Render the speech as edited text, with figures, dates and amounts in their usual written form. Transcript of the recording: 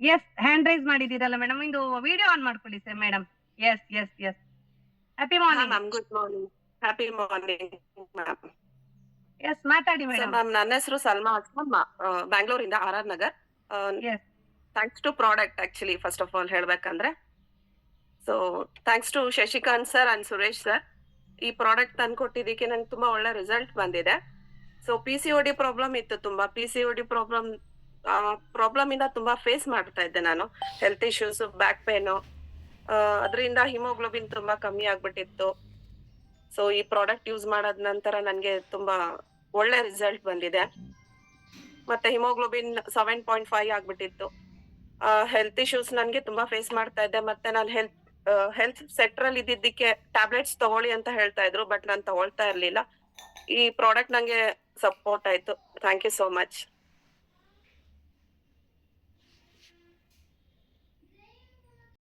S hand raise ಮಾಡಿದ್ದೀರಲ್ಲ madam, ಇದು video on ಮಾಡ್ಕೊಳ್ಳಿ sir madam. Yes yes yes. Happy ಹಾ morning. Ma'am, good morning. Happy morning ma'am. Yes ಮಾತಾಡಿ sir madam. Ma'am, ನನ್ನ ಹೆಸರು ಸಲ್ಮಾ ಅಸ್ಲಂ, ಬ್ಯಾಂಗ್ಳೂರಿಂದ RR Nagar. Yes thanks to product actually, first of all ಹೇಳ್ಬೇಕಂದ್ರೆ. So thanks to Shashikant sir and Suresh sir. ಈ product ತಂದ್ಕೊಟ್ಟಿದ್ದಕ್ಕೆ ನಂಗೆ ತುಂಬಾ ಒಳ್ಳೆ ರಿಸಲ್ಟ್ ಬಂದಿದೆ. ಸೊ PCOD ಪ್ರಾಬ್ಲಮ್ ಇತ್ತು, ತುಂಬಾ PCOD ಪ್ರಾಬ್ಲಮ್ ಇಂದ ತುಂಬಾ ಫೇಸ್ ಮಾಡ್ತಾ ಇದ್ದೆ ನಾನು. ಹೆಲ್ತ್ ಇಶ್ಯೂಸ್, ಬ್ಯಾಕ್ ಪೇನು, ಅದರಿಂದ ಹಿಮೋಗ್ಲೋಬಿನ್ ತುಂಬಾ ಕಮ್ಮಿ ಆಗ್ಬಿಟ್ಟಿತ್ತು. ಸೊ ಈ ಪ್ರಾಡಕ್ಟ್ ಯೂಸ್ ಮಾಡಾದ ನಂತರ ನನಗೆ ತುಂಬಾ ಒಳ್ಳೆ ರಿಸಲ್ಟ್ ಬಂದಿದೆ. ಮತ್ತೆ ಹಿಮೋಗ್ಲೋಬಿನ್ 7.5 ಆಗ್ಬಿಟ್ಟಿತ್ತು. ಹೆಲ್ತ್ ಇಶ್ಯೂಸ್ ನನಗೆ ತುಂಬಾ ಫೇಸ್ ಮಾಡ್ತಾ ಇದ್ದೆ. ಮತ್ತೆ ನಾನು ಹೆಲ್ತ್ ಸೆಕ್ಟರ್ ಅಲ್ಲಿ ಇದ್ದಿದ್ದಕ್ಕೆ ಟ್ಯಾಬ್ಲೆಟ್ಸ್ ತಗೊಳ್ಳಿ ಅಂತ ಹೇಳ್ತಾ ಇದ್ರು, ಬಟ್ ನಾನು ತಗೊಳ್ತಾ ಇರ್ಲಿಲ್ಲ. ಈ ಪ್ರಾಡಕ್ಟ್ ನಂಗೆ ಸಪೋರ್ಟ್ ಆಯ್ತು. Thank you so much.